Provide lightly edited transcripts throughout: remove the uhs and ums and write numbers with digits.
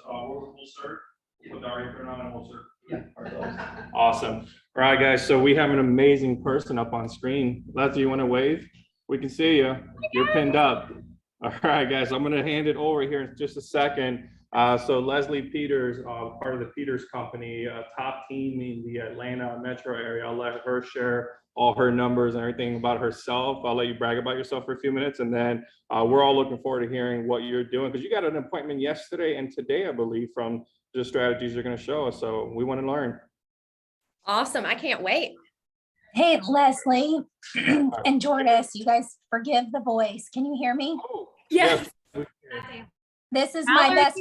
we'll start with our apron on and we'll start. Yeah. Awesome. All right, guys. So we have an amazing person up on screen. Leslie, you want to wave? We can see you. You're pinned up. All right, guys. I'm going to hand it over here in just a second. So Leslie Peters, part of the Peters Company, top team in the Atlanta metro area. I'll let her share all her numbers and everything about herself. I'll let you brag about yourself for a few minutes, and then we're all looking forward to hearing what you're doing, because you got an appointment yesterday and today, I believe, from the strategies you're going to show us. So we want to learn. Awesome. I can't wait. Hey, Leslie and Jordas, you guys forgive the voice. Can you hear me? Yes. This is my best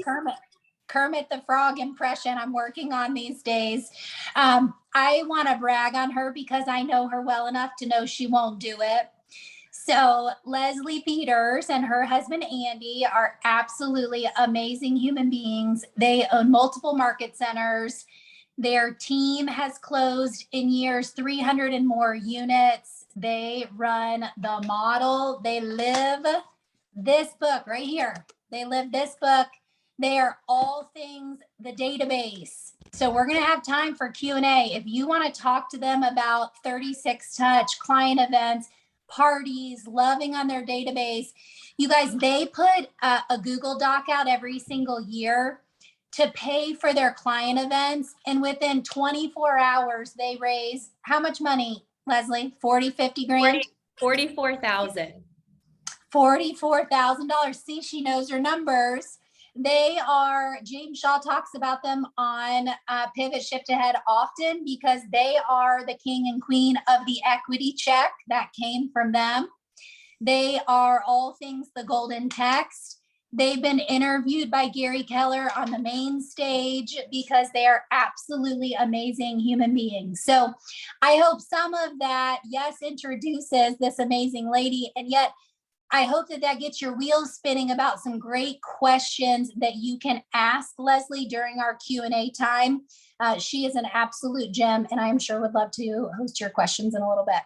Kermit the Frog impression I'm working on these days. I want to brag on her because I know her well enough to know she won't do it. So Leslie Peters and her husband, Andy, are absolutely amazing human beings. They own multiple market centers. Their team has closed in years 300 and more units. They run the model. They live this book right here. They live this book. They are all things the database. So we're going to have time for Q&A. If you want to talk to them about 36 Touch, client events, parties, loving on their database, you guys, they put a Google Doc out every single year to pay for their client events. And within 24 hours, they raise how much money, Leslie? 40, 50 grand? $44,000. $44,000. See, she knows her numbers. They are, James Shaw talks about them on Pivot Shift Ahead often because they are the king and queen of the equity check that came from them. They are all things the golden text. They've been interviewed by Gary Keller on the main stage because they are absolutely amazing human beings. So I hope some of that, yes, introduces this amazing lady, and yet I hope that that gets your wheels spinning about some great questions that you can ask Leslie during our Q&A time. She is an absolute gem, and I'm sure would love to host your questions in a little bit.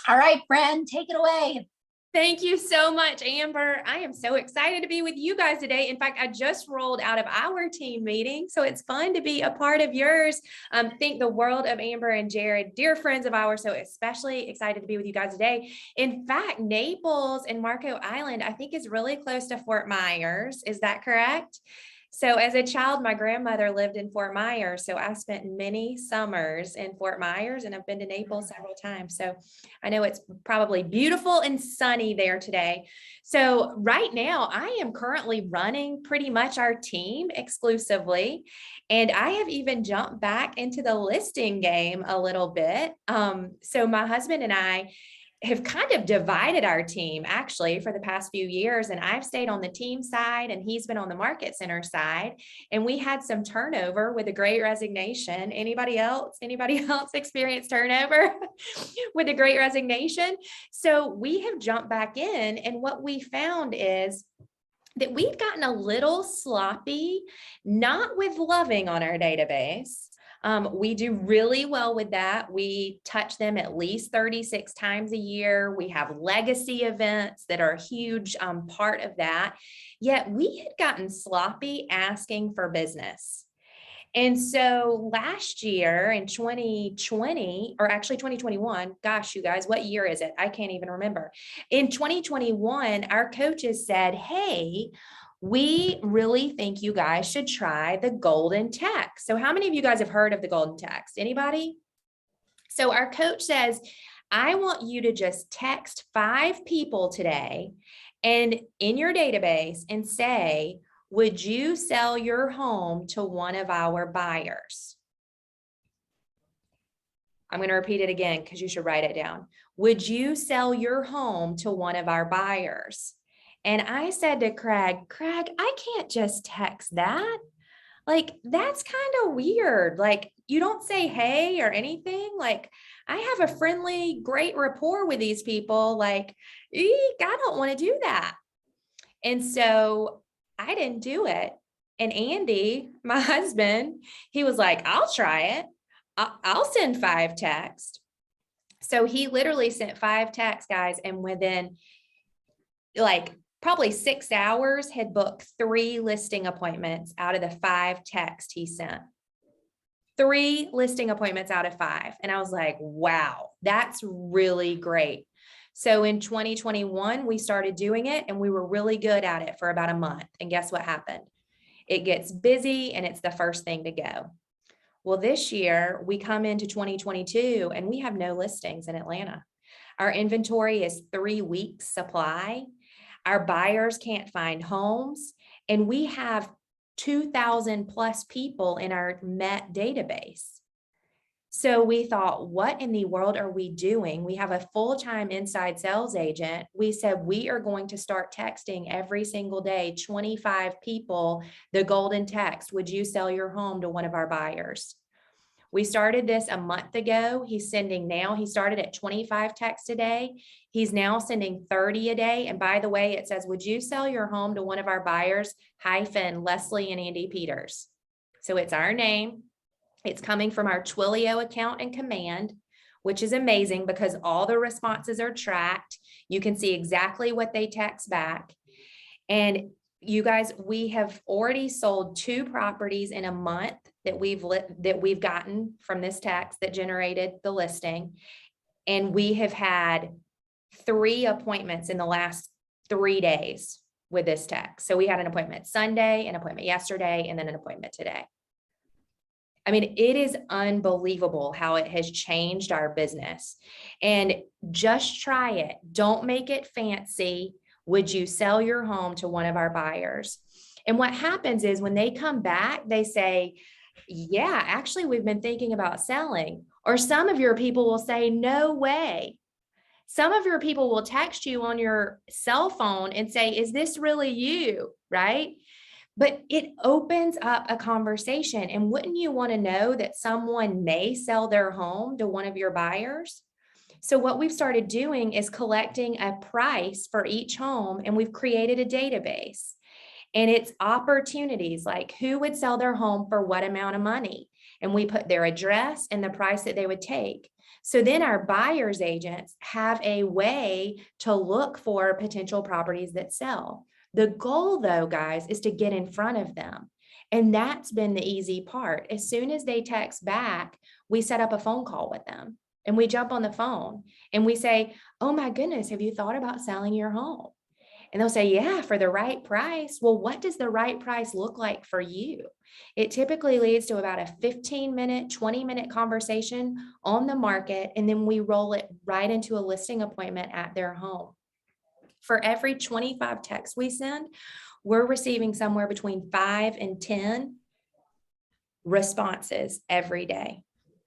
All right, friend, take it away. Thank you so much, Amber. I am so excited to be with you guys today. In fact, I just rolled out of our team meeting, so it's fun to be a part of yours. Think the world of Amber and Jared, dear friends of ours, so especially excited to be with you guys today. In fact, Naples and Marco Island, I think, is really close to Fort Myers. Is that correct? So as a child, my grandmother lived in Fort Myers. So I spent many summers in Fort Myers, and I've been to Naples several times. So I know it's probably beautiful and sunny there today. So right now I am currently running pretty much our team exclusively. And I have even jumped back into the listing game a little bit. So my husband and I have kind of divided our team actually for the past few years, and I've stayed on the team side and he's been on the market center side, and we had some turnover with the Great Resignation. Anybody else experience turnover with the Great Resignation? So we have jumped back in, and what we found is that we've gotten a little sloppy, not with loving on our database. We do really well with that. We touch them at least 36 times a year. We have legacy events that are a huge part of that. Yet we had gotten sloppy asking for business. And so last year in 2020, or actually 2021, gosh, you guys, what year is it? I can't even remember. In 2021, our coaches said, hey, we really think you guys should try the golden text. So how many of you guys have heard of the golden text? Anybody? So our coach says, I want you to just text 5 people today and in your database and say, would you sell your home to one of our buyers? I'm going to repeat it again because you should write it down. Would you sell your home to one of our buyers? And I said to Craig, I can't just text that. Like, that's kind of weird. Like, you don't say hey or anything. Like, I have a friendly, great rapport with these people. Like, I don't want to do that. And so I didn't do it. And Andy, my husband, he was like, I'll try it. I'll send 5 texts. So he literally sent 5 texts, guys. And within like probably 6 hours, had booked 3 listing appointments out of the 5 texts he sent. 3 listing appointments out of 5. And I was like, wow, that's really great. So in 2021, we started doing it and we were really good at it for about a month. And guess what happened? It gets busy and it's the first thing to go. Well, this year we come into 2022 and we have no listings in Atlanta. Our inventory is 3 weeks supply. Our buyers can't find homes, and we have 2,000 plus people in our Met database. So we thought, what in the world are we doing? We have a full-time inside sales agent. We said, we are going to start texting every single day, 25 people, the golden text, would you sell your home to one of our buyers? We started this a month ago. He started at 25 texts a day. He's now sending 30 a day. And by the way, it says, would you sell your home to one of our buyers, Leslie and Andy Peters? So it's our name. It's coming from our Twilio account and command, which is amazing because all the responses are tracked. You can see exactly what they text back. And you guys, we have already sold 2 properties in a month that we've gotten from this text that generated the listing. And we have had 3 appointments in the last 3 days with this text. So we had an appointment Sunday, an appointment yesterday, and then an appointment today. I mean, it is unbelievable how it has changed our business. And just try it. Don't make it fancy. Would you sell your home to one of our buyers? And what happens is when they come back, they say, yeah, actually, we've been thinking about selling. Or some of your people will say, no way. Some of your people will text you on your cell phone and say, is this really you? Right? But it opens up a conversation. And wouldn't you want to know that someone may sell their home to one of your buyers? So what we've started doing is collecting a price for each home, and we've created a database. And it's opportunities like who would sell their home for what amount of money. And we put their address and the price that they would take. So then our buyer's agents have a way to look for potential properties that sell. The goal, though, guys, is to get in front of them. And that's been the easy part. As soon as they text back, we set up a phone call with them and we jump on the phone and we say, oh my goodness, have you thought about selling your home? And they'll say, yeah, for the right price. Well, what does the right price look like for you? It typically leads to about a 15-minute, 20-minute conversation on the market. And then we roll it right into a listing appointment at their home. For every 25 texts we send, we're receiving somewhere between 5 and 10 responses every day.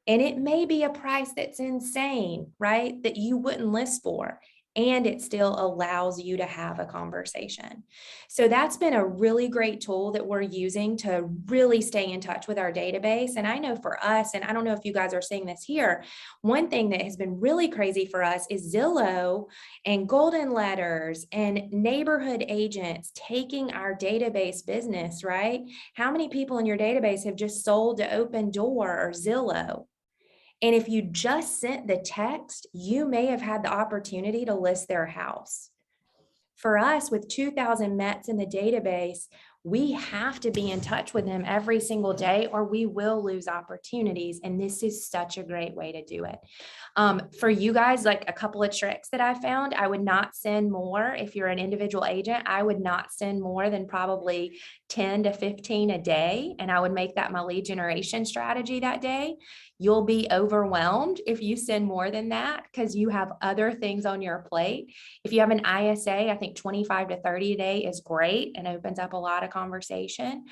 And it may be a price that's insane, right? That you wouldn't list for. And it still allows you to have a conversation. So that's been a really great tool that we're using to really stay in touch with our database. And I know for us, and I don't know if you guys are seeing this here, one thing that has been really crazy for us is Zillow and Golden Letters and neighborhood agents taking our database business, right? How many people in your database have just sold to Open Door or Zillow? And if you just sent the text, you may have had the opportunity to list their house. For us, with 2,000 Mets in the database, we have to be in touch with them every single day or we will lose opportunities. And this is such a great way to do it. For you guys, like a couple of tricks that I found, I would not send more. If you're an individual agent, I would not send more than probably 10 to 15 a day. And I would make that my lead generation strategy that day. You'll be overwhelmed if you send more than that because you have other things on your plate. If you have an ISA, I think 25 to 30 a day is great and opens up a lot of conversation.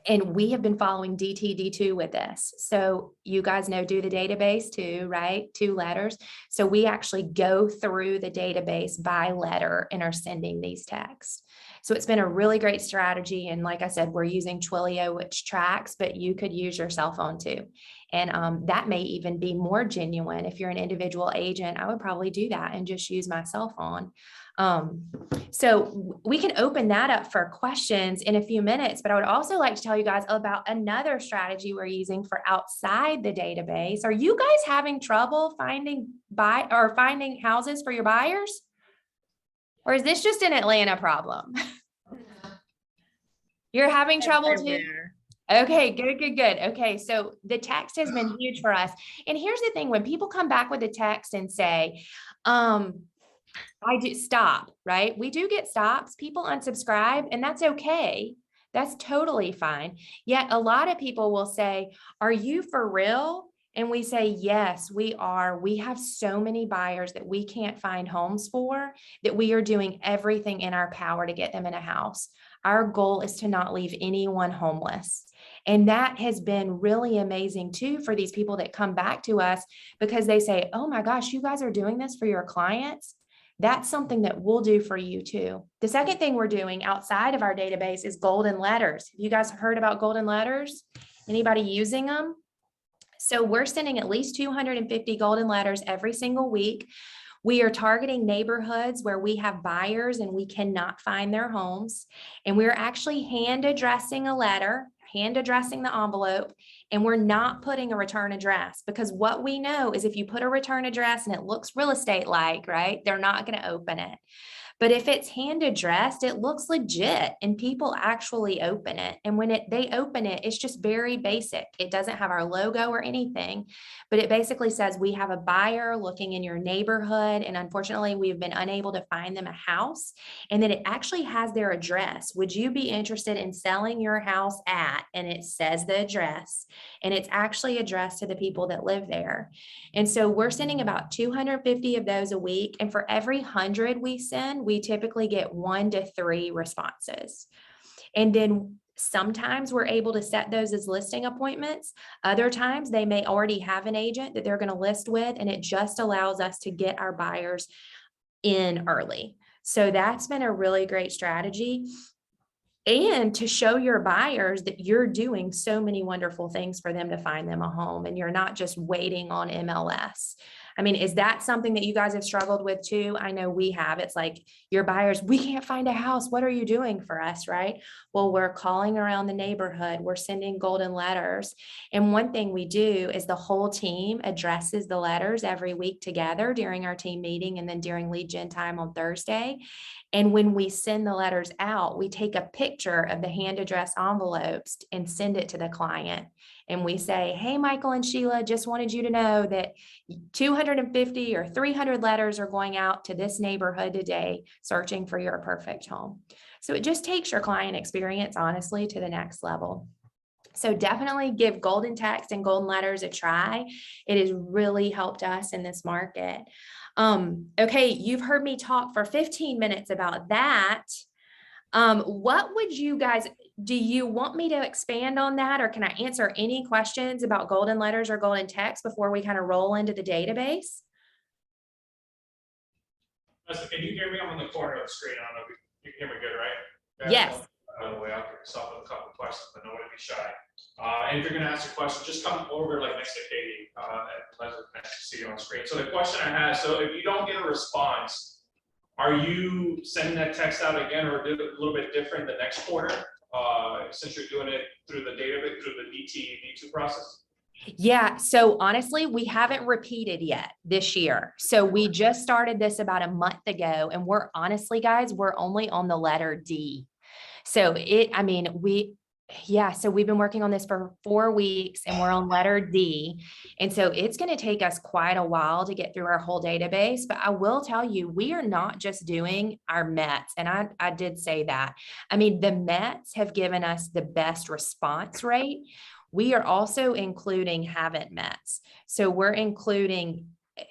And we have been following DTD2 with this. So you guys know, do the database too, right? 2 letters. So we actually go through the database by letter and are sending these texts. So it's been a really great strategy. And like I said, we're using Twilio, which tracks, but you could use your cell phone too. And that may even be more genuine. If you're an individual agent, I would probably do that and just use my cell phone. So we can open that up for questions in a few minutes, but I would also like to tell you guys about another strategy we're using for outside the database. Are you guys having trouble finding houses for your buyers? Or is this just an Atlanta problem? You're having trouble too? Okay, good. Okay, so the text has been huge for us. And here's the thing, when people come back with a text and say, I do stop, right? We do get stops. People unsubscribe, and that's okay. That's totally fine. Yet a lot of people will say, are you for real? And we say, yes, we are. We have so many buyers that we can't find homes for, that we are doing everything in our power to get them in a house. Our goal is to not leave anyone homeless. And that has been really amazing too for these people that come back to us, because they say, oh my gosh, you guys are doing this for your clients. That's something that we'll do for you too. The second thing we're doing outside of our database is golden letters. Have you guys heard about golden letters? Anybody using them? So we're sending at least 250 golden letters every single week. We are targeting neighborhoods where we have buyers and we cannot find their homes. And we're actually hand addressing a letter, hand addressing the envelope, and we're not putting a return address, because what we know is if you put a return address and it looks real estate like, right, they're not going to open it. But if it's hand addressed, it looks legit and people actually open it. And when they open it, it's just very basic. It doesn't have our logo or anything, but it basically says we have a buyer looking in your neighborhood. And unfortunately, we've been unable to find them a house. And then it actually has their address. Would you be interested in selling your house at? And it says the address, and it's actually addressed to the people that live there. And so we're sending about 250 of those a week. And for every 100 we send, we typically get 1 to 3 responses. And then sometimes we're able to set those as listing appointments. Other times they may already have an agent that they're going to list with, and it just allows us to get our buyers in early. So that's been a really great strategy. And to show your buyers that you're doing so many wonderful things for them to find them a home, and you're not just waiting on MLS. I mean, is that something that you guys have struggled with too? I know we have. It's like your buyers, we can't find a house. What are you doing for us, right? Well, we're calling around the neighborhood. We're sending golden letters. And one thing we do is the whole team addresses the letters every week together during our team meeting and then during lead gen time on Thursday. And when we send the letters out, we take a picture of the hand addressed envelopes and send it to the client. And we say, hey, Michael and Sheila, just wanted you to know that 250 or 300 letters are going out to this neighborhood today, searching for your perfect home. So it just takes your client experience, honestly, to the next level. So definitely give golden text and golden letters a try. It has really helped us in this market. Okay, you've heard me talk for 15 minutes about that. What would you guys, do you want me to expand on that, or can I answer any questions about golden letters or golden text before we kind of roll into the database? Listen, can you hear me? I'm on the corner of the screen. I don't know if you can hear me good, right? Yes. By the way, I'll give yourself a couple of questions, but nobody be shy. And if you're going to ask a question, just come over like next to Katie. Pleasure to see you on screen. So the question I have, so if you don't get a response, are you sending that text out again, or do it a little bit different the next quarter, since you're doing it through the database, through the V2 process? Yeah. So honestly, we haven't repeated yet this year. So we just started this about a month ago, and we're honestly, guys, we're only on the letter D. So so we've been working on this for 4 weeks and we're on letter D. And so it's going to take us quite a while to get through our whole database. But I will tell you, we are not just doing our Mets. And I did say that. I mean, the Mets have given us the best response rate. We are also including haven't Mets. So we're including,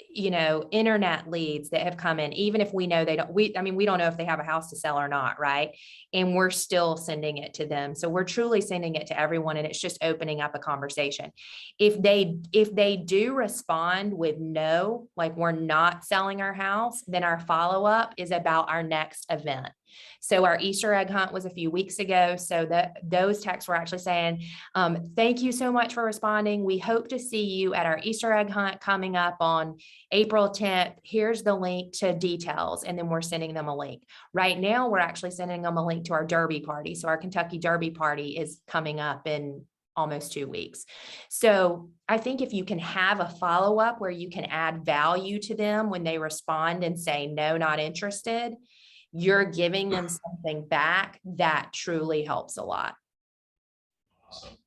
you know, internet leads that have come in, even if we know they don't, we don't know if they have a house to sell or not, right? And we're still sending it to them. So we're truly sending it to everyone, and it's just opening up a conversation. If they do respond with no, like we're not selling our house, then our follow-up is about our next event. So our Easter egg hunt was a few weeks ago. So those texts were actually saying, thank you so much for responding. We hope to see you at our Easter egg hunt coming up on April 10th. Here's the link to details. And then we're sending them a link. Right now, we're actually sending them a link to our Derby party. So our Kentucky Derby party is coming up in almost 2 weeks. So I think if you can have a follow-up where you can add value to them when they respond and say, no, not interested, you're giving them something back that truly helps a lot. Awesome.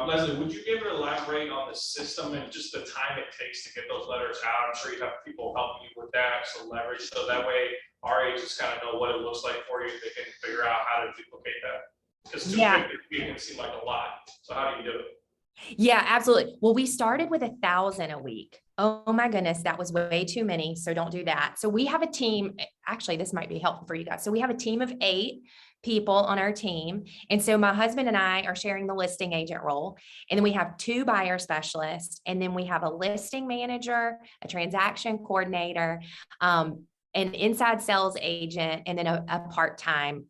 Leslie, would you be able to elaborate on the system and just the time it takes to get those letters out? I'm sure you have people helping you with that, so leverage, so that way our agents kind of know what it looks like for you. They can figure out how to duplicate that. Because 250 can seem like a lot. So how do you do it? Yeah, absolutely. Well, we started with 1,000 a week. Oh my goodness, that was way too many. So don't do that. So we have a team. Actually, this might be helpful for you guys. So we have a team of 8 people on our team. And so my husband and I are sharing the listing agent role. And then we have 2 buyer specialists. And then we have a listing manager, a transaction coordinator, an inside sales agent, and then a part-time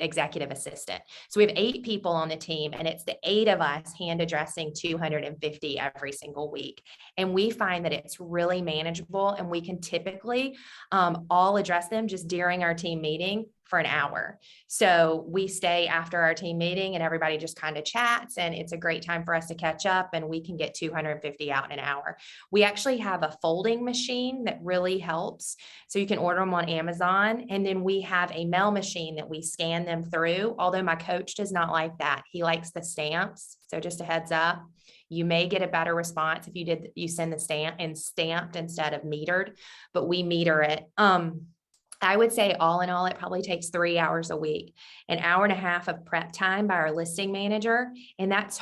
executive assistant. So we have 8 people on the team, and it's the 8 of us hand addressing 250 every single week. And we find that it's really manageable, and we can typically all address them just during our team meeting for an hour. So we stay after our team meeting and everybody just kind of chats, and it's a great time for us to catch up, and we can get 250 out in an hour. We actually have a folding machine that really helps. So you can order them on Amazon, and then we have a mail machine that we scan them through. Although my coach does not like that. He likes the stamps. So just a heads up, you may get a better response if you send the stamp and stamped instead of metered, but we meter it. I would say all in all, it probably takes 3 hours a week, an hour and a half of prep time by our listing manager. And that's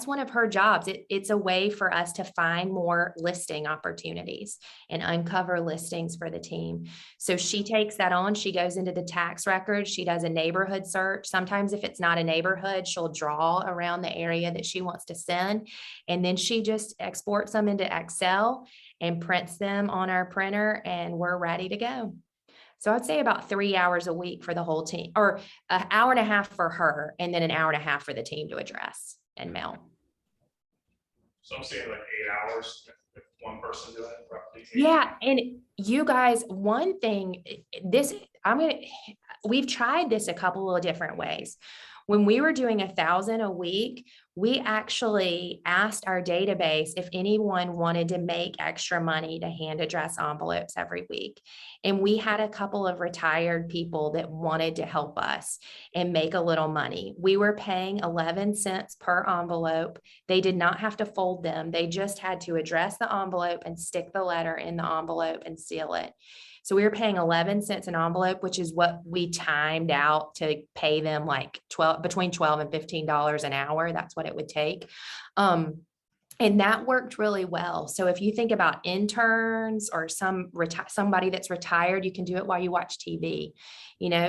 one of her jobs. It's a way for us to find more listing opportunities and uncover listings for the team. So she takes that on. She goes into the tax records. She does a neighborhood search. Sometimes if it's not a neighborhood, she'll draw around the area that she wants to send. And then she just exports them into Excel and prints them on our printer, and we're ready to go. So I'd say about 3 hours a week for the whole team, or an hour and a half for her, and then an hour and a half for the team to address and mail. So I'm saying like 8 hours if one person doing it roughly. Yeah. And you guys, one thing, we've tried this a couple of different ways. When we were doing 1,000 a week, we actually asked our database if anyone wanted to make extra money to hand address envelopes every week. And we had a couple of retired people that wanted to help us and make a little money. We were paying 11 cents per envelope. They did not have to fold them. They just had to address the envelope and stick the letter in the envelope and seal it. So we were paying 11 cents an envelope, which is what we timed out to pay them, like between $12 and $15 an hour. That's what it would take. And that worked really well. So if you think about interns or somebody that's retired, you can do it while you watch TV,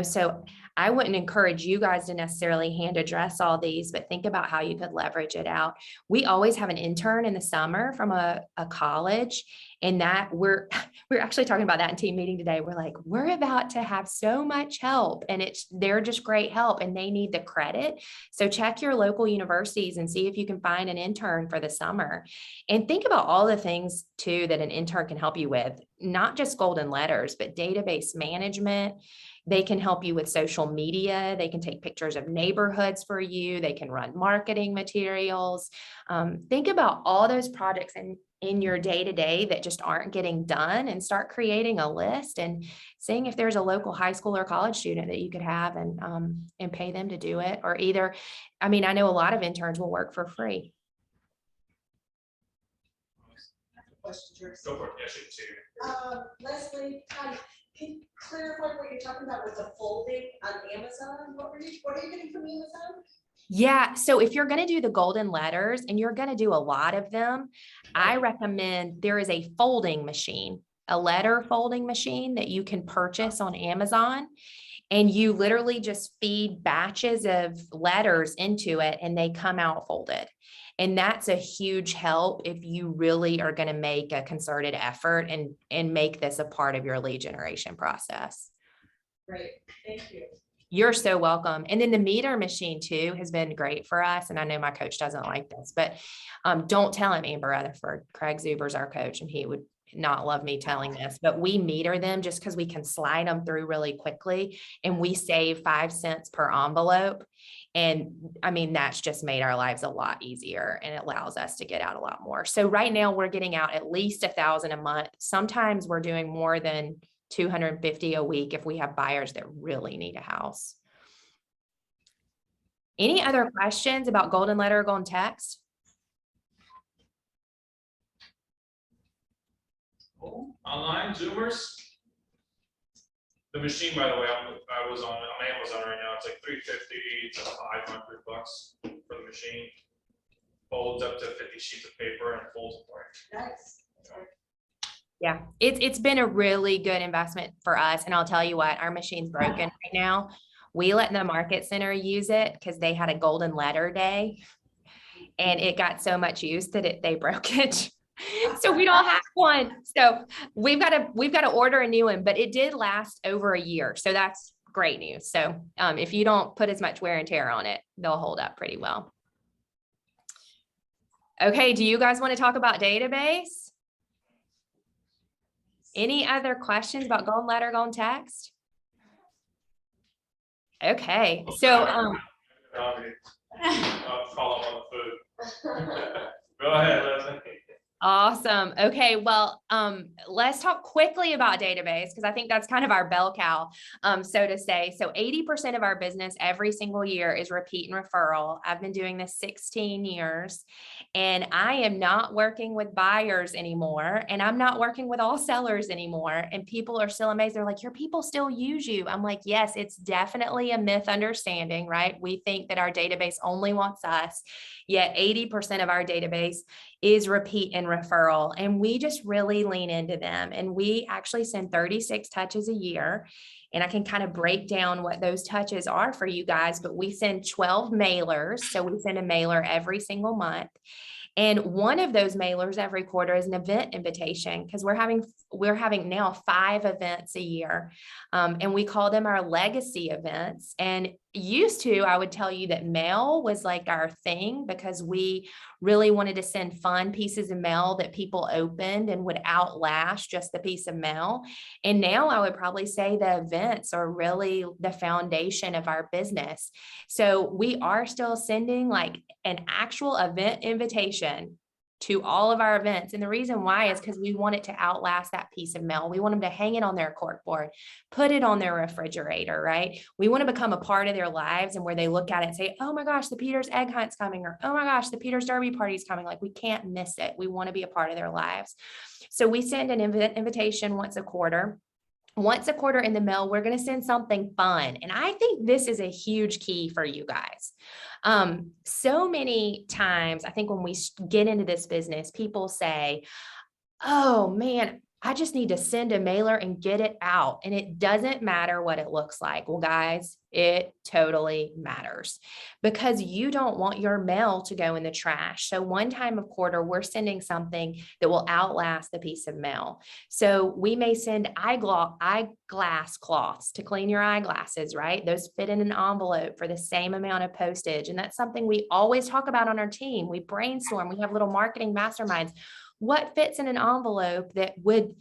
so I wouldn't encourage you guys to necessarily hand address all these, but think about how you could leverage it out. We always have an intern in the summer from a college, and that we're actually talking about that in team meeting today. We're like, we're about to have so much help, and they're just great help, and they need the credit. So check your local universities and see if you can find an intern for the summer. And think about all the things too that an intern can help you with, not just golden letters, but database management. They can help you with social media. They can take pictures of neighborhoods for you. They can run marketing materials. Think about all those projects in your day-to-day that just aren't getting done, and start creating a list and seeing if there's a local high school or college student that you could have and pay them to do it. Or I know a lot of interns will work for free. Question, Joyce. Go for it. Yes, you Leslie, can you clarify what you're talking about with the folding on Amazon? What are you getting from Amazon? Yeah. So if you're going to do the golden letters, and you're going to do a lot of them, I recommend there is a folding machine, a letter folding machine that you can purchase on Amazon. And you literally just feed batches of letters into it, and they come out folded. And that's a huge help if you really are going to make a concerted effort and make this a part of your lead generation process. Great. Thank you. You're so welcome. And then the meter machine too has been great for us. And I know my coach doesn't like this, but don't tell him, Amber Rutherford. Craig Zuber's our coach, and he would not love me telling this, but we meter them just because we can slide them through really quickly, and we save 5 cents per envelope. And that's just made our lives a lot easier, and it allows us to get out a lot more. So right now we're getting out at least 1,000 a month. Sometimes we're doing more than 250 a week if we have buyers that really need a house. Any other questions about golden letter or golden text? Cool. Online Zoomers. The machine, by the way, I was on Amazon right now. It's like $350 to $500 for the machine. Folds up to 50 sheets of paper and folds apart. Nice. Yeah, it's been a really good investment for us. And I'll tell you what, our machine's broken right now. We let the market center use it because they had a golden letter day and it got so much use that they broke it. So we don't have one. So we've got to order a new one, but it did last over a year. So that's great news. So if you don't put as much wear and tear on it, they'll hold up pretty well. Okay, do you guys want to talk about database? Any other questions about golden letter, golden text? Okay, so Follow up on the food. Go ahead, Leslie. awesome. Okay, well, let's talk quickly about database because I think that's kind of our bell cow, so to say. So 80% of our business every single year is repeat and referral. I've been doing this 16 years and I am not working with buyers anymore and I'm not working with all sellers anymore. And people are still amazed. They're like, your people still use you. I'm like, yes, it's definitely a myth understanding, right? We think that our database only wants us, yet 80% of our database is repeat and referral. And we just really lean into them. And we actually send 36 touches a year. And I can kind of break down what those touches are for you guys, but we send 12 mailers. So we send a mailer every single month. And one of those mailers every quarter is an event invitation because we're having now 5 events a year. And we call them our legacy events. And used to, I would tell you that mail was like our thing because we really wanted to send fun pieces of mail that people opened and would outlast just the piece of mail. And now I would probably say the events are really the foundation of our business. So we are still sending like an actual event invitation to all of our events. And the reason why is because we want it to outlast that piece of mail. We want them to hang it on their corkboard, put it on their refrigerator, right? We want to become a part of their lives and where they look at it and say, oh my gosh, the Peters egg hunt's coming, or oh my gosh, the Peters Derby party's coming. Like we can't miss it. We want to be a part of their lives. So we send an invitation once a quarter. Once a quarter in the mail, we're going to send something fun. And I think this is a huge key for you guys. So many times, I think when we get into this business, people say, oh man, I just need to send a mailer and get it out. And it doesn't matter what it looks like. Well, guys, it totally matters because you don't want your mail to go in the trash. So one time a quarter, we're sending something that will outlast the piece of mail. So we may send eyeglass cloths to clean your eyeglasses, right? Those fit in an envelope for the same amount of postage. And that's something we always talk about on our team. We brainstorm, we have little marketing masterminds. What fits in an envelope that would,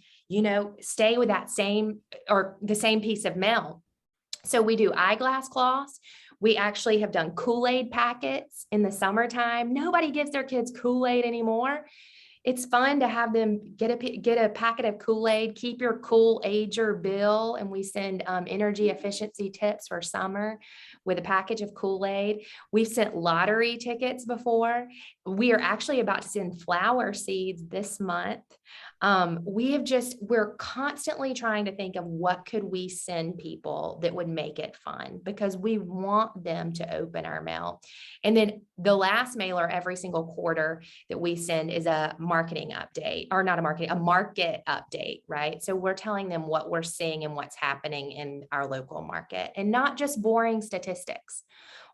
stay with that same or the same piece of mail? So we do eyeglass cloths. We actually have done Kool-Aid packets in the summertime. Nobody gives their kids Kool-Aid anymore. It's fun to have them get a packet of Kool-Aid, keep your Kool-Ager bill, and we send energy efficiency tips for summer with a package of Kool-Aid. We've sent lottery tickets before. We are actually about to send flower seeds this month. We're constantly trying to think of what could we send people that would make it fun because we want them to open our mail. And then the last mailer every single quarter that we send is a marketing update, or not a market update, right? So we're telling them what we're seeing and what's happening in our local market and not just boring statistics.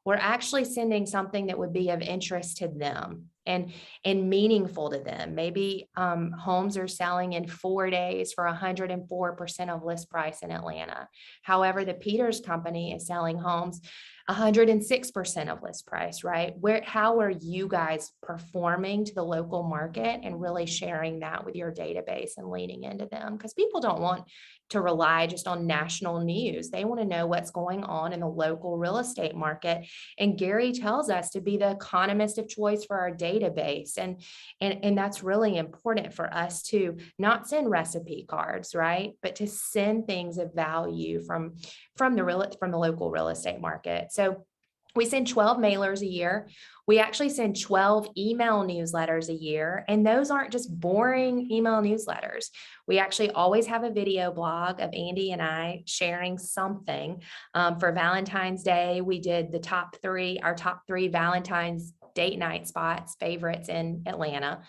We're actually sending something that would be of interest to them and meaningful to them. Maybe homes are selling in 4 days for 104% of list price in Atlanta. However, the Peters company is selling homes 106% of list price, right? How are you guys performing to the local market and really sharing that with your database and leaning into them? Because people don't want to rely just on national news. They want to know what's going on in the local real estate market. And Gary tells us to be the economist of choice for our database. And that's really important for us to not send recipe cards, right? But to send things of value from the local real estate market. So we send 12 mailers a year. We actually send 12 email newsletters a year. And those aren't just boring email newsletters. We actually always have a video blog of Andy and I sharing something. For Valentine's Day, we did our top three Valentine's date night spots, favorites in Atlanta.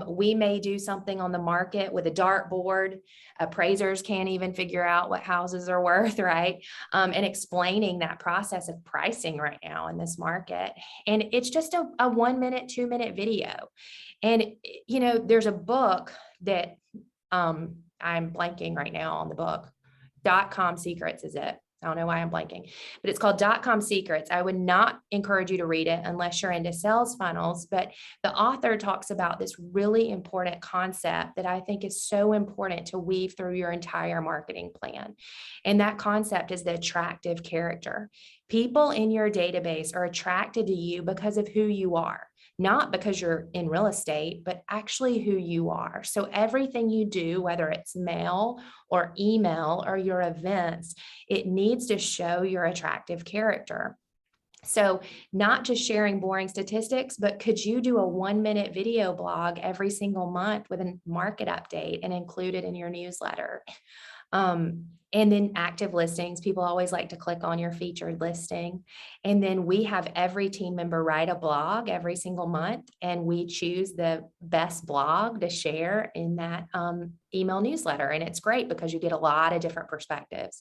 We may do something on the market with a dartboard. Appraisers can't even figure out what houses are worth, right? And explaining that process of pricing right now in this market. And it's just a 1 minute, 2 minute video. And, there's a book that I'm blanking right now on the book. .com Secrets is it. I don't know why I'm blanking, but it's called .com Secrets. I would not encourage you to read it unless you're into sales funnels, but the author talks about this really important concept that I think is so important to weave through your entire marketing plan. And that concept is the attractive character. People in your database are attracted to you because of who you are. Not because you're in real estate, but actually who you are. So everything you do, whether it's mail or email or your events, it needs to show your attractive character. So not just sharing boring statistics, but could you do a 1 minute video blog every single month with a market update and include it in your newsletter? And then active listings, people always like to click on your featured listing. And then we have every team member write a blog every single month, and we choose the best blog to share in that email newsletter. And it's great because you get a lot of different perspectives.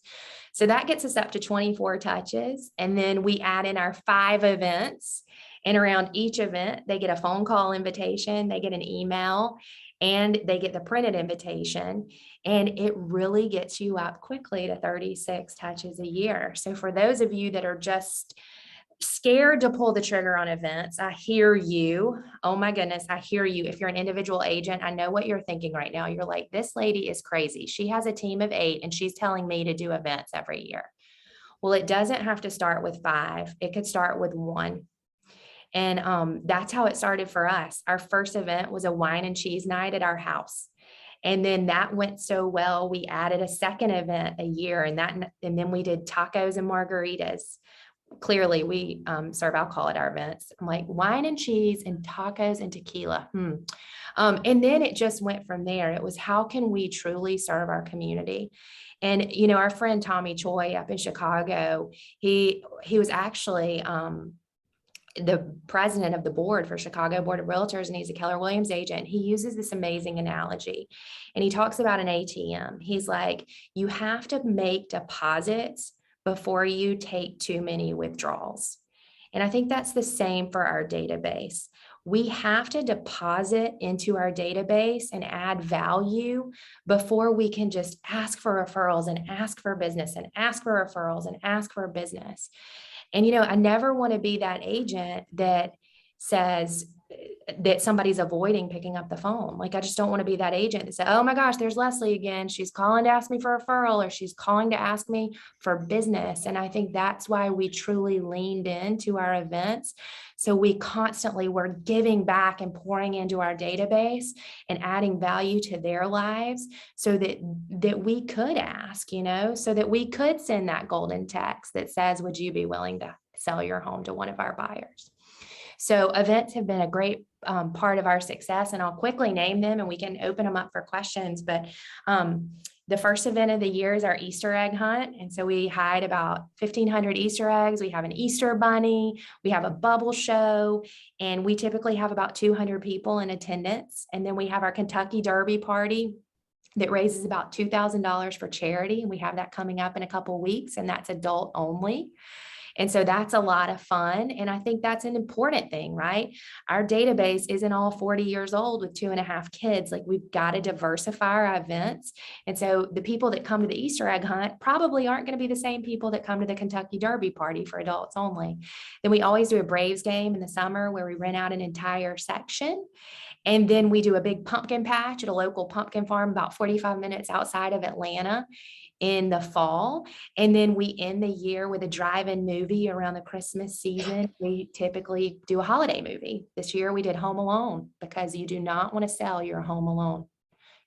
So that gets us up to 24 touches. And then we add in our 5 events. And around each event, they get a phone call invitation, they get an email, and they get the printed invitation. And it really gets you up quickly to 36 touches a year. So for those of you that are just scared to pull the trigger on events, I hear you. Oh my goodness, I hear you. If you're an individual agent, I know what you're thinking right now. You're like, this lady is crazy. She has a team of 8 and she's telling me to do events every year. Well, it doesn't have to start with 5. It could start with 1. And that's how it started for us. Our first event was a wine and cheese night at our house. And then that went so well, we added a second event a year, and then we did tacos and margaritas. Clearly, we serve alcohol at our events. I'm like, wine and cheese and tacos and tequila. And then it just went from there. It was, how can we truly serve our community? And, our friend Tommy Choi up in Chicago, he was actually the president of the board for Chicago Board of Realtors, and he's a Keller Williams agent. He uses this amazing analogy, and he talks about an ATM. He's like, you have to make deposits before you take too many withdrawals. And I think that's the same for our database. We have to deposit into our database and add value before we can just ask for referrals and ask for business and ask for referrals and ask for business. And, I never want to be that agent that says that somebody's avoiding picking up the phone. Like, I just don't want to be that agent that says, oh my gosh, there's Leslie again. She's calling to ask me for a referral, or she's calling to ask me for business. And I think that's why we truly leaned into our events. So we constantly were giving back and pouring into our database and adding value to their lives so that we could ask, so that we could send that golden text that says, would you be willing to sell your home to one of our buyers? So events have been a great part of our success, and I'll quickly name them and we can open them up for questions. But the first event of the year is our Easter egg hunt. And so we hide about 1,500 Easter eggs. We have an Easter bunny, we have a bubble show, and we typically have about 200 people in attendance. And then we have our Kentucky Derby party that raises about $2,000 for charity. And we have that coming up in a couple of weeks, and that's adult only. And so that's a lot of fun. And I think that's an important thing, right? Our database isn't all 40 years old with 2.5 kids. Like, we've got to diversify our events. And so the people that come to the Easter egg hunt probably aren't going to be the same people that come to the Kentucky Derby party for adults only. Then we always do a Braves game in the summer where we rent out an entire section. And then we do a big pumpkin patch at a local pumpkin farm about 45 minutes outside of Atlanta in the fall. And then we end the year with a drive-in movie around the Christmas season. We typically do a holiday movie. This year we did Home Alone, because you do not want to sell your home alone.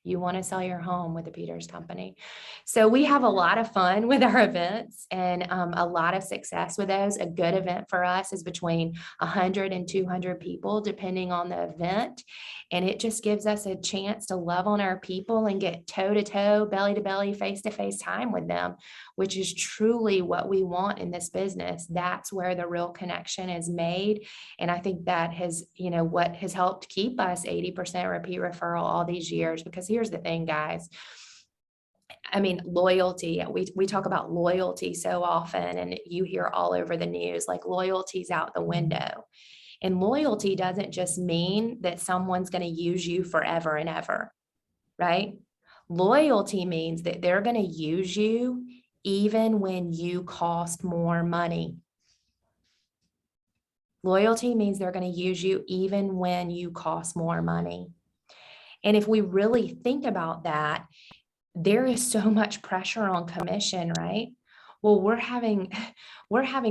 You want to sell your home with the Peters Company. So we have a lot of fun with our events and a lot of success with those. A good event for us is between 100 and 200 people, depending on the event. And it just gives us a chance to love on our people and get toe to toe, belly to belly, face to face time with them, which is truly what we want in this business. That's where the real connection is made. And I think that has, what has helped keep us 80% repeat referral all these years. Because here's the thing, guys. I mean, loyalty, we talk about loyalty so often, and you hear all over the news, like loyalty's out the window. And loyalty doesn't just mean that someone's going to use you forever and ever, right? Loyalty means that they're going to use you even when you cost more money. Loyalty means they're going to use you even when you cost more money. And if we really think about that, there is so much pressure on commission, right? Well, we're having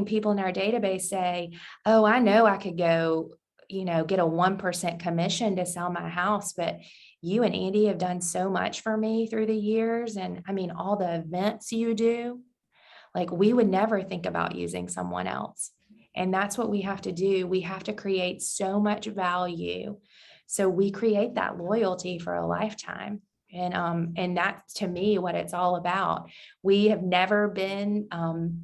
people in our database say, oh, I know I could go, get a 1% commission to sell my house, but you and Andy have done so much for me through the years. And I mean, all the events you do, like we would never think about using someone else. And that's what we have to do. We have to create so much value. So we create that loyalty for a lifetime. And that's, to me, what it's all about. We have never been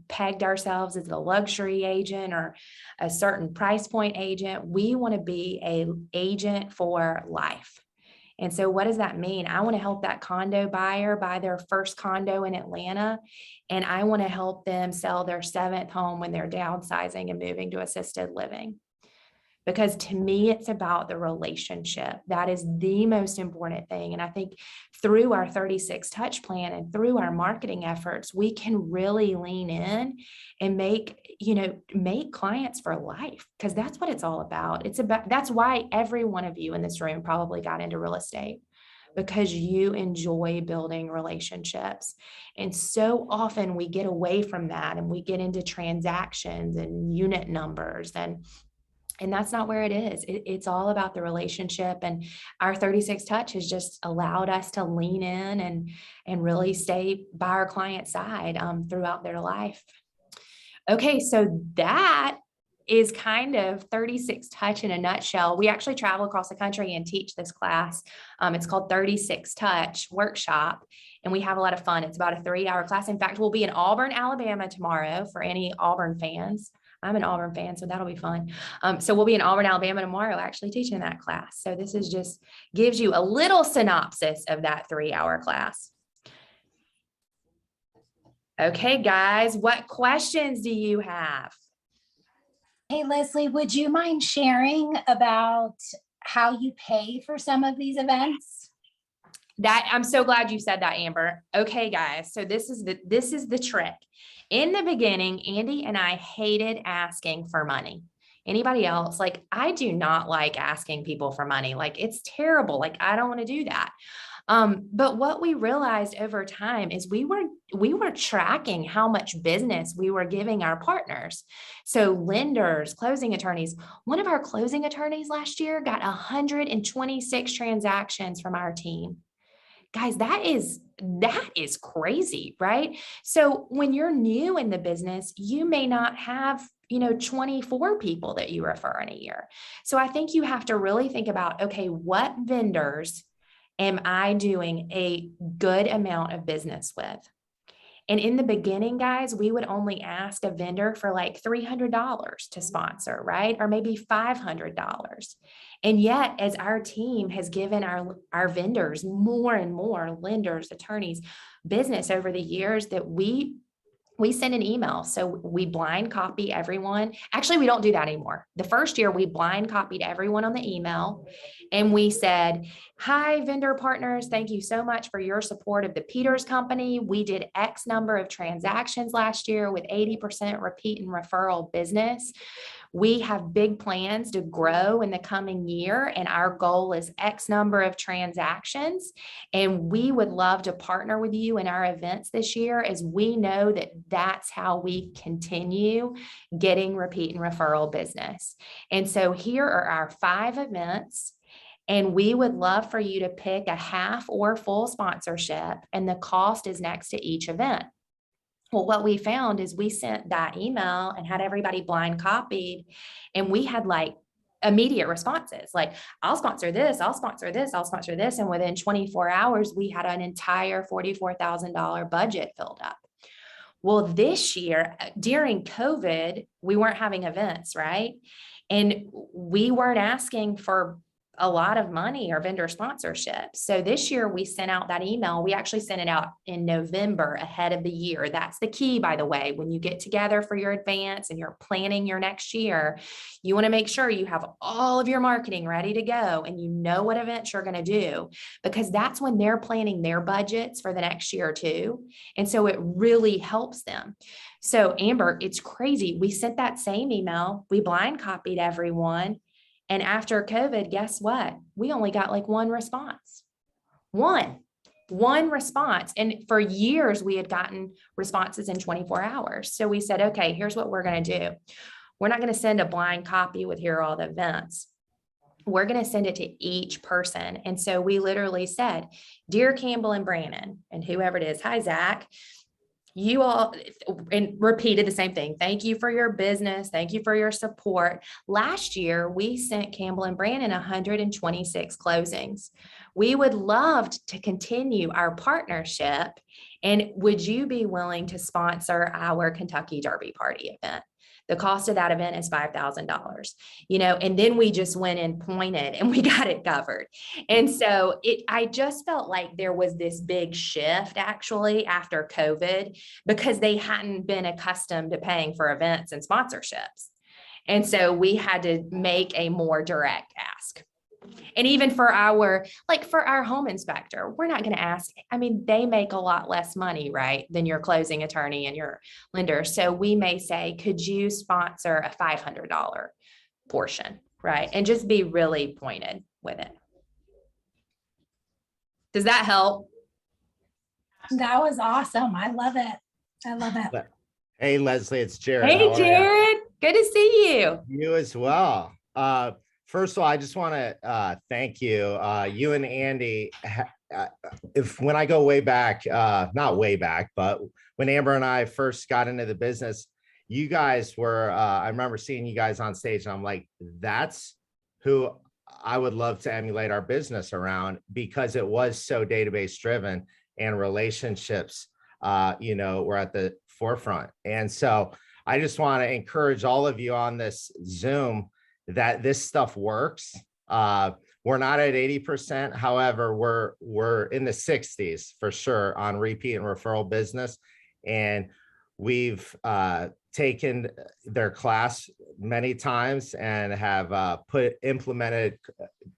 pegged ourselves as a luxury agent or a certain price point agent. We want to be an agent for life. And so what does that mean? I want to help that condo buyer buy their first condo in Atlanta. And I want to help them sell their 7th home when they're downsizing and moving to assisted living. Because to me, it's about the relationship. That is the most important thing. And I think through our 36 touch plan and through our marketing efforts, we can really lean in and make clients for life, because that's what it's all about. That's why every one of you in this room probably got into real estate, because you enjoy building relationships. And so often we get away from that and we get into transactions and unit numbers, and that's not where it is. It's all about the relationship. And our 36 touch has just allowed us to lean in and really stay by our client's side throughout their life. Okay, so that is kind of 36 touch in a nutshell. We actually travel across the country and teach this class. It's called 36 touch workshop. And we have a lot of fun. It's about a 3-hour class. In fact, we'll be in Auburn, Alabama tomorrow for any Auburn fans. I'm an Auburn fan, so that'll be fun. So we'll be in Auburn, Alabama tomorrow, actually teaching that class. So this is just gives you a little synopsis of that 3-hour class. Okay, guys, what questions do you have? Hey, Leslie, would you mind sharing about how you pay for some of these events? I'm so glad you said that, Amber. Okay, guys, so this is the trick. In the beginning, Andy and I hated asking for money. Anybody else? Like, I do not like asking people for money. Like, it's terrible. Like, I don't want to do that. But what we realized over time is we were tracking how much business we were giving our partners. So lenders, closing attorneys, one of our closing attorneys last year got 126 transactions from our team. Guys, that is crazy, right? So when you're new in the business, you may not have 24 people that you refer in a year. So I think you have to really think about, okay, what vendors am I doing a good amount of business with? And in the beginning, guys, we would only ask a vendor for like $300 to sponsor, right? Or maybe $500. And yet, as our team has given our vendors more and more, lenders, attorneys, business over the years, that we send an email. So we blind copy everyone. Actually, we don't do that anymore. The first year we blind copied everyone on the email. And we said, Hi, vendor partners. Thank you so much for your support of the Peters Company. We did X number of transactions last year with 80% repeat and referral business. We have big plans to grow in the coming year, and our goal is X number of transactions. And we would love to partner with you in our events this year, as we know that that's how we continue getting repeat and referral business. And so here are our 5 events. And we would love for you to pick a half or full sponsorship, and the cost is next to each event. Well, what we found is we sent that email and had everybody blind copied, and we had like immediate responses like, I'll sponsor this, I'll sponsor this, I'll sponsor this. And within 24 hours, we had an entire $44,000 budget filled up. Well, this year during COVID, we weren't having events, right? And we weren't asking for a lot of money or vendor sponsorship. So this year we sent out that email. We actually sent it out in November ahead of the year. That's the key, by the way. When you get together for your advance and you're planning your next year, you want to make sure you have all of your marketing ready to go and you know what events you're going to do, because that's when they're planning their budgets for the next year too. And so it really helps them. So Amber, it's crazy. We sent that same email. We blind copied everyone. And after COVID, guess what? We only got like one response. One response. And for years, we had gotten responses in 24 hours. So we said, okay, here's what we're going to do. We're not going to send a blind copy with here are all the events. We're going to send it to each person. And so we literally said, dear Campbell and Brannon, and whoever it is, hi, Zach. You all, and repeated the same thing. Thank you for your business. Thank you for your support. Last year, we sent Campbell and Brannon 126 closings. We would love to continue our partnership. And would you be willing to sponsor our Kentucky Derby Party event? The cost of that event is $5,000, and then we just went and pointed and we got it covered. And so I just felt like there was this big shift actually after COVID, because they hadn't been accustomed to paying for events and sponsorships. And so we had to make a more direct ask. And even for our home inspector, we're not going to ask. I mean, they make a lot less money, right, than your closing attorney and your lender. So we may say, could you sponsor a $500 portion, right? And just be really pointed with it. Does that help? That was awesome. I love it. I love it. Hey, Leslie, it's Jared. Hey, Jared. Good to see you. You as well. First of all, I just want to thank you. You and Andy, when I go way back, not way back, but when Amber and I first got into the business, you guys were, I remember seeing you guys on stage and I'm like, that's who I would love to emulate our business around, because it was so database driven and relationships, were at the forefront. And so I just want to encourage all of you on this Zoom that this stuff works. We're not at 80%. However, we're in the 60s for sure on repeat and referral business. And we've taken their class many times and have implemented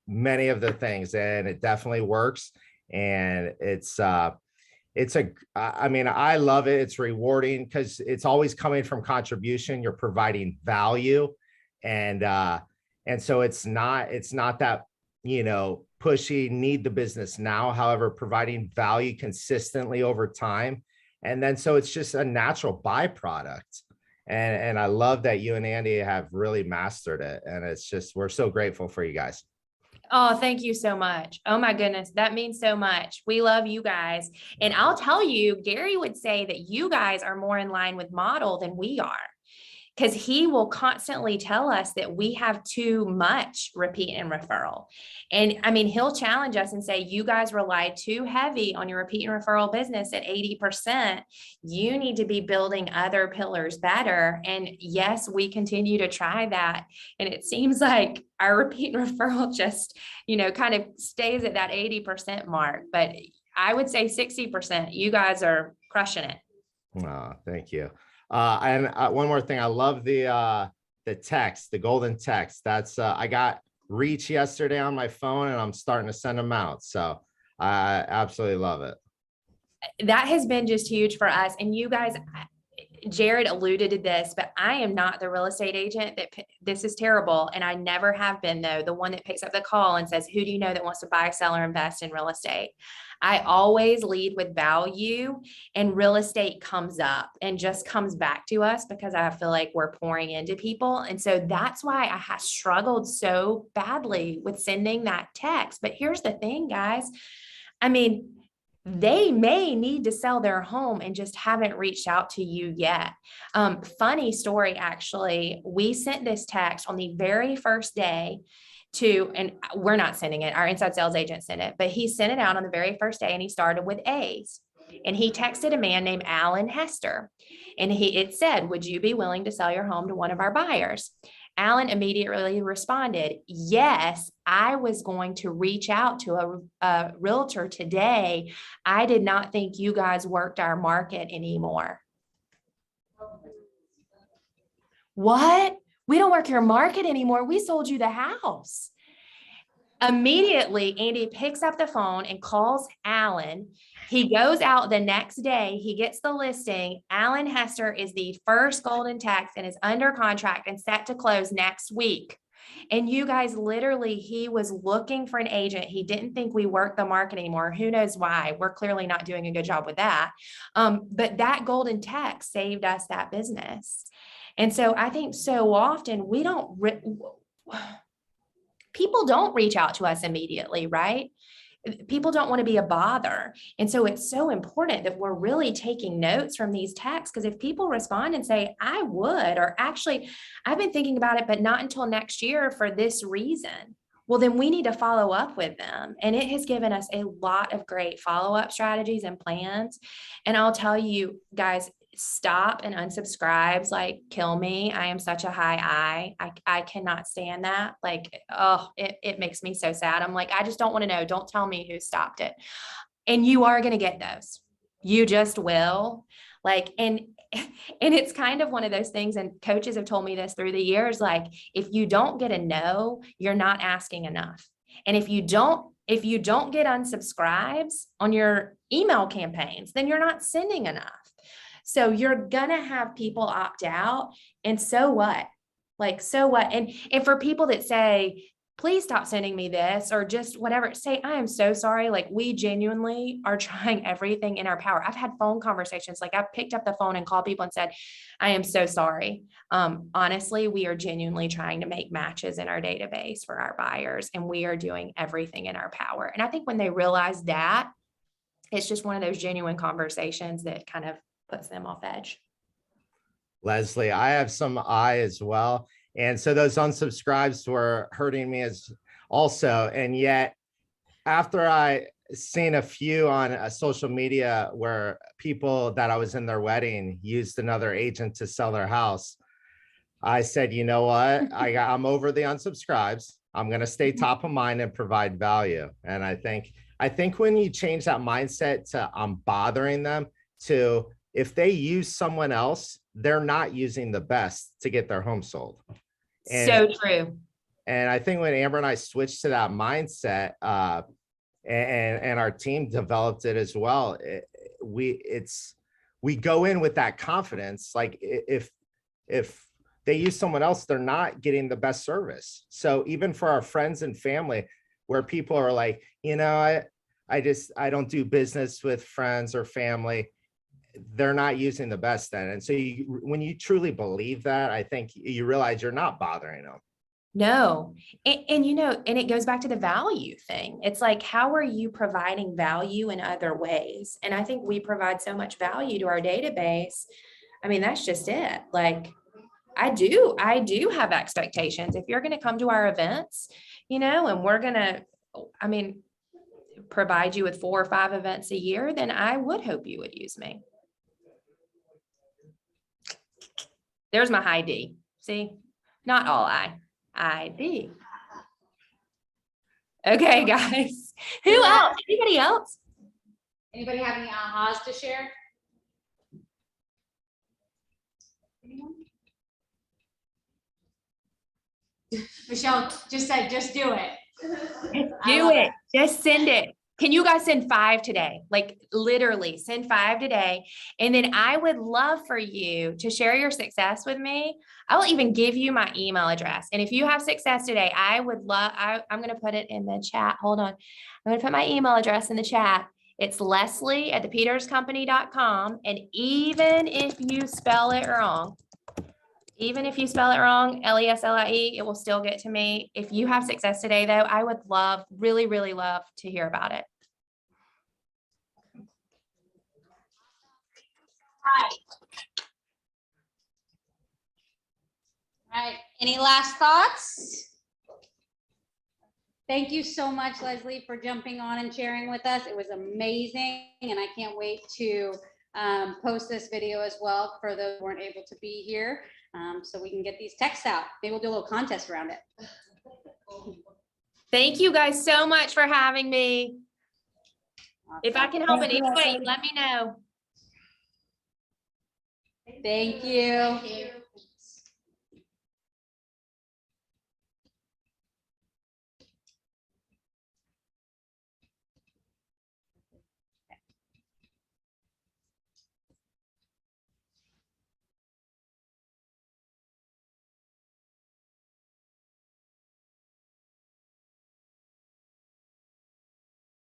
many of the things, and it definitely works. And I mean, I love it. It's rewarding because it's always coming from contribution. You're providing value. And so it's not that, pushy, need the business now, however, providing value consistently over time. And then, so it's just a natural byproduct. And I love that you and Andy have really mastered it. And it's just, we're so grateful for you guys. Oh, thank you so much. Oh my goodness. That means so much. We love you guys. And I'll tell you, Gary would say that you guys are more in line with model than we are, because he will constantly tell us that we have too much repeat and referral. And I mean, he'll challenge us and say, you guys rely too heavy on your repeat and referral business at 80%. You need to be building other pillars better. And yes, we continue to try that. And it seems like our repeat and referral just, kind of stays at that 80% mark. But I would say 60%, you guys are crushing it. Oh, thank you. And one more thing, I love the text, the golden text. That's I got reach yesterday on my phone, and I'm starting to send them out. So I absolutely love it. That has been just huge for us. And you guys, Jared alluded to this, but I am not the real estate agent this is terrible. And I never have been, though, the one that picks up the call and says, who do you know that wants to buy, sell, or invest in real estate? I always lead with value, and real estate comes up and just comes back to us because I feel like we're pouring into people. And so that's why I have struggled so badly with sending that text. But here's the thing, guys. I mean, they may need to sell their home and just haven't reached out to you yet. Funny story, actually, we sent this text on the very first day and we're not sending it, our inside sales agent sent it, but he sent it out on the very first day, and he started with A's. And he texted a man named Alan Hester, and it said, would you be willing to sell your home to one of our buyers? Alan immediately responded, yes, I was going to reach out to a realtor today. I did not think you guys worked our market anymore. What? We don't work your market anymore. We sold you the house. Immediately, Andy picks up the phone and calls Alan. He goes out the next day. He gets the listing. Alan Hester is the first golden text and is under contract and set to close next week. And you guys, literally, he was looking for an agent. He didn't think we worked the market anymore. Who knows why? We're clearly not doing a good job with that. But that golden text saved us that business. And so I think so often people don't reach out to us immediately, right? People don't want to be a bother. And so it's so important that we're really taking notes from these texts, because if people respond and say, I would, or actually, I've been thinking about it, but not until next year for this reason, well, then we need to follow up with them. And it has given us a lot of great follow-up strategies and plans. And I'll tell you guys, stop and unsubscribes like kill me. I am such a high I cannot stand that. Like, oh, it makes me so sad. I'm like, I just don't want to know. Don't tell me who stopped it. And you are going to get those. You just will. Like, and it's kind of one of those things, and coaches have told me this through the years, like, if you don't get a no, you're not asking enough. And if you don't get unsubscribes on your email campaigns, then you're not sending enough. So you're going to have people opt out. And so what? Like, so what? And for people that say, please stop sending me this, or just whatever, say, I am so sorry. Like, we genuinely are trying everything in our power. I've had phone conversations. Like, I've picked up the phone and called people and said, I am so sorry. Honestly, we are genuinely trying to make matches in our database for our buyers, and we are doing everything in our power. And I think when they realize that, it's just one of those genuine conversations that kind of puts them off edge. Leslie, I have some I as well. And so those unsubscribes were hurting me as also. And yet after I seen a few on social media where people that I was in their wedding used another agent to sell their house, I said, you know what? I'm over the unsubscribes. I'm going to stay top of mind and provide value. And I think when you change that mindset to I'm bothering them to, if they use someone else, they're not using the best to get their home sold. So true. And I think when Amber and I switched to that mindset, and our team developed it as well, we go in with that confidence. Like, if they use someone else, they're not getting the best service. So even for our friends and family, where people are like, you know, I don't do business with friends or family, they're not using the best then. And so when you truly believe that, I think you realize you're not bothering them. No. And you know, and it goes back to the value thing. It's like, how are you providing value in other ways? And I think we provide so much value to our database. I mean, that's just it. Like, I do have expectations. If you're going to come to our events, you know, and we're going to, provide you with 4 or 5 events a year, then I would hope you would use me. There's my high D. See, not all ID. Okay, guys. Who else? Anybody else? Anybody have any ahas to share? Anyone? Michelle just said, just do it. I Do love it. Just send it. Can you guys send 5 today? Like literally send 5 today. And then I would love for you to share your success with me. I will even give you my email address. And if you have success today, I would love, I'm going to put it in the chat. Hold on. I'm going to put my email address in the chat. It's Leslie@thepeterscompany.com. And even if you spell it wrong, Leslie, it will still get to me. If you have success today, though, I would love, really, really love to hear about it. All right, any last thoughts? Thank you so much, Leslie, for jumping on and sharing with us. It was amazing, and I can't wait to post this video as well for those who weren't able to be here, so we can get these texts out. Maybe we'll do a little contest around it. Thank you guys so much for having me. If I can help in any way, let me know. Thank you.